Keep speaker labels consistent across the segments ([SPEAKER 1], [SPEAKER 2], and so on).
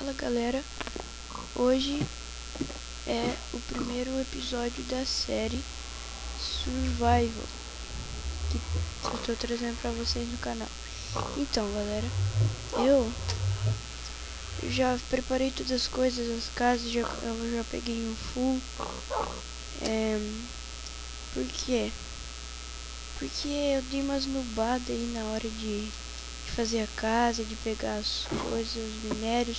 [SPEAKER 1] Fala galera, hoje é o primeiro episódio da série Survival que eu tô trazendo pra vocês no canal. Então galera, eu já preparei todas as coisas, as casas, eu já peguei um full. Por quê? Porque eu dei umas nubadas aí na hora de fazer a casa, de pegar as coisas, os minérios,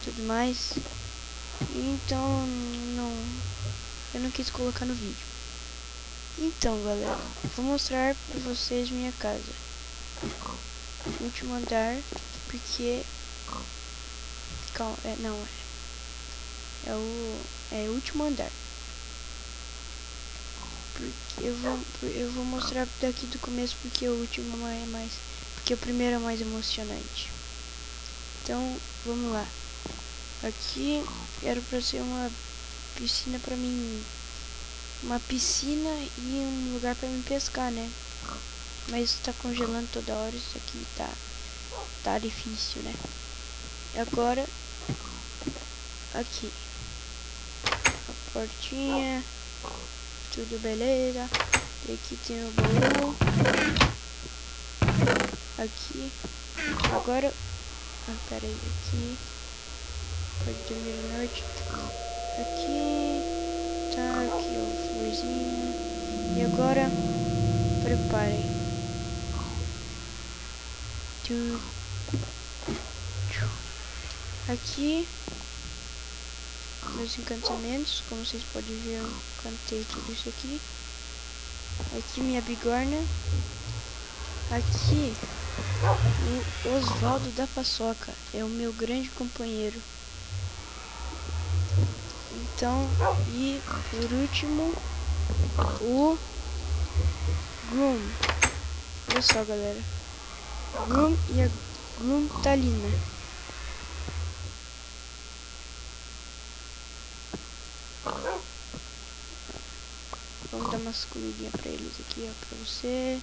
[SPEAKER 1] tudo mais. Então eu não quis colocar no vídeo. Então galera, vou mostrar pra vocês minha casa. Último andar, porque calma, é o último andar. Porque eu vou mostrar daqui do começo, porque o último é mais, porque o primeiro é mais emocionante. Então vamos lá. Aqui era pra ser uma piscina pra mim, uma piscina e um lugar pra me pescar, né? Mas tá congelando toda hora, isso aqui tá difícil, né? E agora aqui a portinha, tudo beleza. E aqui tem o baú. Aqui agora, pera aí, aqui pode dormir à noite. Aqui tá, aqui o florzinho. E agora preparem aqui meus encantamentos, como vocês podem ver, eu encantei tudo isso aqui. Aqui minha bigorna. Aqui o Osvaldo da Paçoca é o meu grande companheiro. Então, e por último o Groom. Olha só galera, Groom e a Groom Talina. Vamos dar umas comidinhas pra eles aqui, ó, pra você.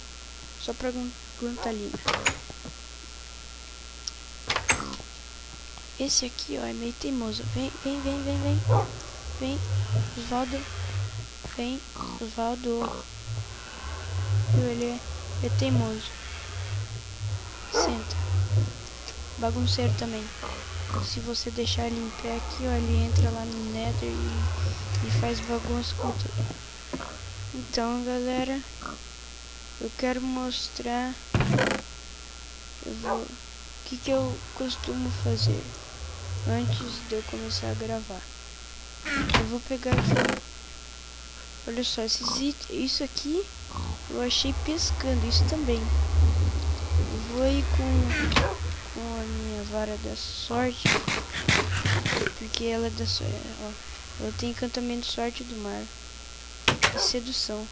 [SPEAKER 1] Só pra Groom Talina. Esse aqui, ó, é meio teimoso. Vem. Vem, Osvaldo. Vem, Osvaldo. Ele é teimoso. Senta. Bagunceiro também. Se você deixar ele em pé aqui, ó, ele entra lá no Nether e faz bagunça com tudo. Então, galera, eu quero mostrar o que eu costumo fazer antes de eu começar a gravar. Eu vou pegar aqui, olha só, isso aqui eu achei pescando, isso também. Eu vou ir com a minha vara da sorte, porque ela é da sorte, ó, ela tem encantamento de sorte do mar e sedução.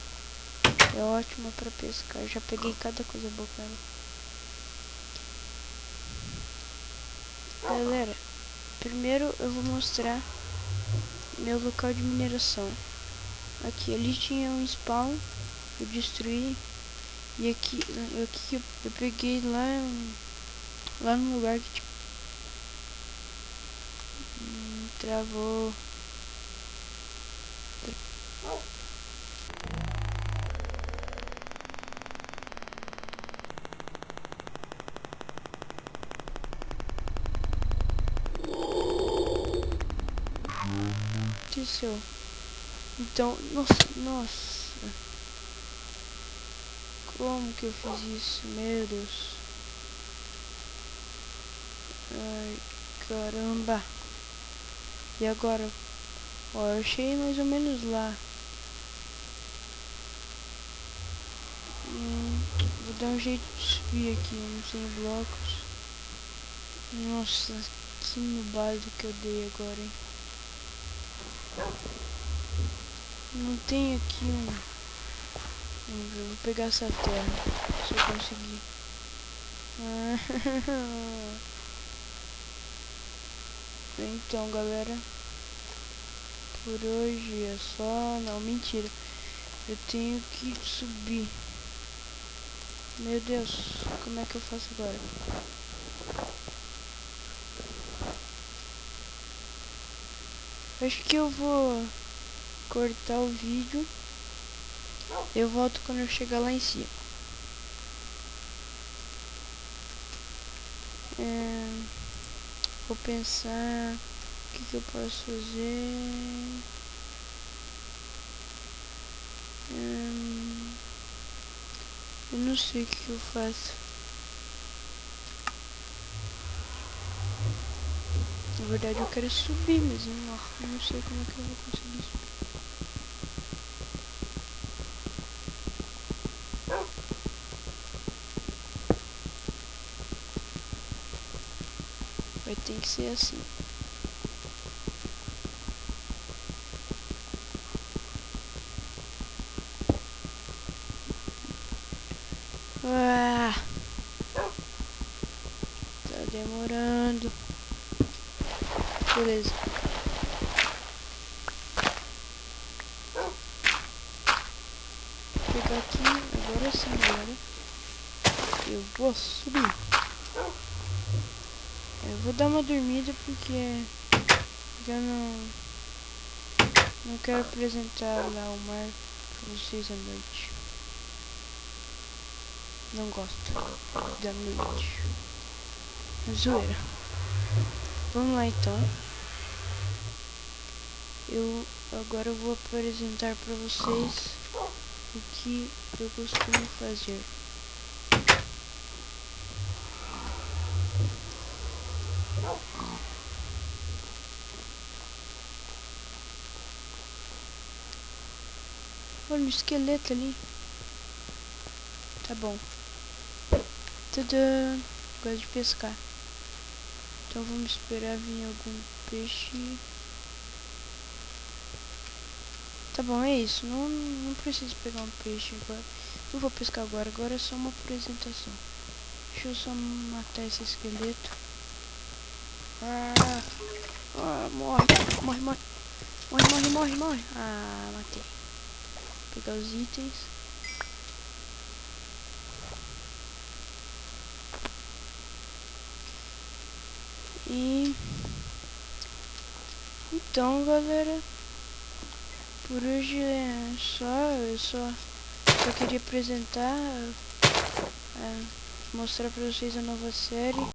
[SPEAKER 1] É ótima pra pescar, eu já peguei cada coisa boa com ela. Galera, primeiro eu vou mostrar meu local de mineração. Aqui, ali tinha um spawn, eu destruí. E aqui eu peguei lá no lugar que tipo, travou. Aconteceu. Então, nossa. Como que eu fiz isso? Meu Deus. Ai, caramba. E agora? Ó, eu achei mais ou menos lá. Vou dar um jeito de subir aqui, sem blocos. Nossa, que nubado que eu dei agora, hein? Não tem aqui vou pegar essa terra, se eu conseguir. Então galera, por hoje é só. Não, mentira, eu tenho que subir. Meu Deus, como é que eu faço agora? Acho que eu vou cortar o vídeo. Eu volto quando eu chegar lá em cima. Vou pensar o que eu posso fazer. Eu não sei o que eu faço. Na verdade eu quero subir, mas eu não sei como é que eu vou conseguir subir. Vai ter que ser assim. Ah, tá demorando. Beleza. Vou pegar aqui, agora sim, agora. Eu vou subir. Eu vou dar uma dormida porque eu não quero apresentar lá o mar pra vocês à noite. Não gosto da noite. Zoeira. Vamos lá então. Eu agora vou apresentar pra vocês o que eu costumo fazer. Olha o esqueleto ali. Tá bom. Tadã! Gosto de pescar. Então vamos esperar vir algum peixe. Tá bom, é isso. Não preciso pegar um peixe agora. Não vou pescar agora. Agora é só uma apresentação. Deixa eu só matar esse esqueleto. Morre. Morre. Ah, matei. Vou pegar os itens. E então, galera, por hoje é só. Eu só queria apresentar, mostrar pra vocês a nova série.